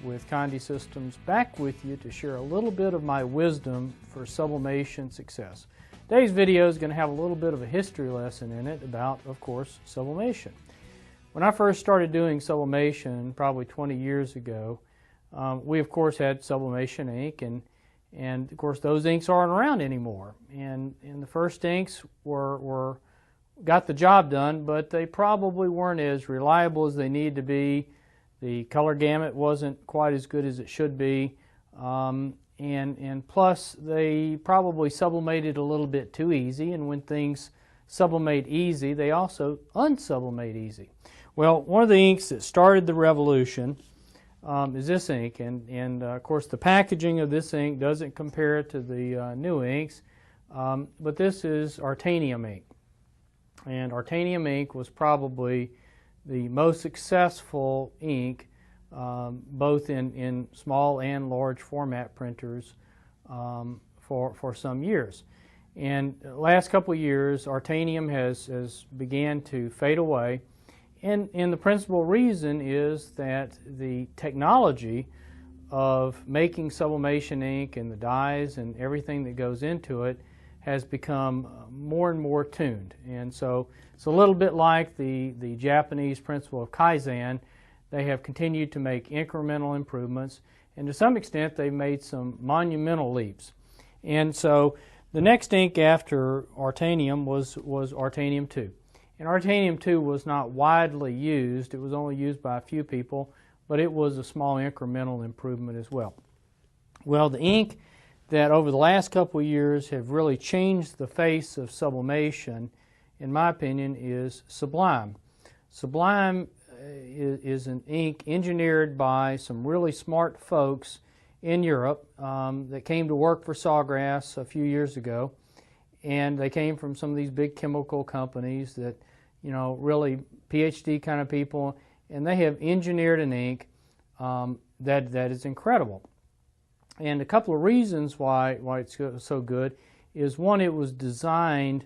with Condi Systems, back with you to share a little bit of my wisdom for sublimation success. Today's video is going to have a little bit of a history lesson in it about, of course, sublimation. When I first started doing sublimation probably 20 years ago, we of course had sublimation ink, and of course those inks aren't around anymore. And the first inks got the job done, but they probably weren't as reliable as they needed to be. The color gamut wasn't quite as good as it should be, and plus they probably sublimated a little bit too easy, and when things sublimate easy, they also unsublimate easy. Well, one of the inks that started the revolution is this ink, and of course the packaging of this ink doesn't compare to the new inks, but this is Artanium ink. And Artanium ink was probably the most successful ink, both in small and large format printers for some years. And the last couple of years, Artanium has began to fade away. And the principal reason is that the technology of making sublimation ink and the dyes and everything that goes into it has become more and more tuned. And so it's a little bit like the Japanese principle of Kaizen. They have continued to make incremental improvements, and to some extent they've made some monumental leaps. And so the next ink after Artanium was Artanium 2. And Artanium 2 was not widely used. It was only used by a few people, but it was a small incremental improvement as well. Well, the ink that over the last couple of years have really changed the face of sublimation, in my opinion, is Sublime. Sublime is an ink engineered by some really smart folks in Europe that came to work for Sawgrass a few years ago. And they came from some of these big chemical companies that, you know, really PhD kind of people, and they have engineered an ink that is incredible. And a couple of reasons why it's so good is, one, it was designed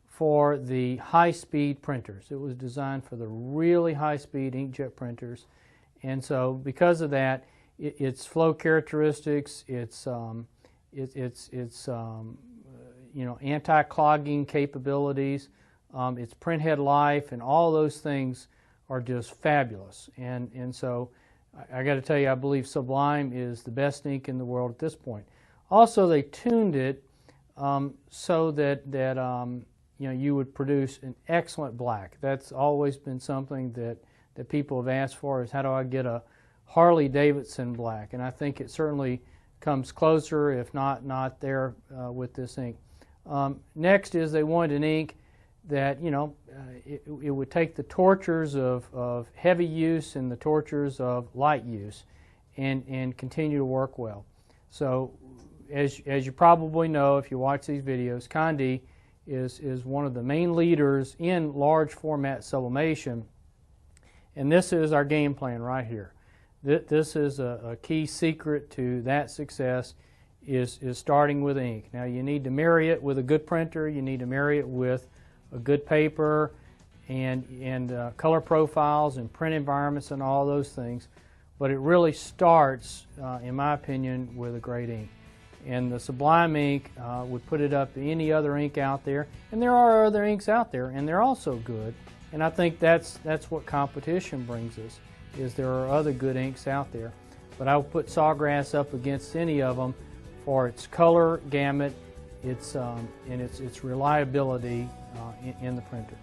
for the high-speed printers. It was designed for the really high-speed inkjet printers, and so because of that, its flow characteristics, its anti-clogging capabilities, its printhead life, and all those things are just fabulous. And so I got to tell you, I believe Sublime is the best ink in the world at this point. Also, they tuned it so that you would produce an excellent black. That's always been something that people have asked for, is how do I get a Harley Davidson black? And I think it certainly comes closer, if not there, with this ink. Next is they wanted an ink that, it would take the tortures of heavy use and the tortures of light use and continue to work well. So as you probably know if you watch these videos, Condi is one of the main leaders in large format sublimation, and this is our game plan right here. This is a key secret to that success, is starting with ink. Now you need to marry it with a good printer, you need to marry it with a good paper and color profiles and print environments and all those things, but it really starts, in my opinion, with a great ink. And the Sublime ink would put it up to any other ink out there, and there are other inks out there, and they're also good. And I think that's what competition brings us, is there are other good inks out there. But I would put Sawgrass up against any of them for its color gamut, and its reliability in the printer.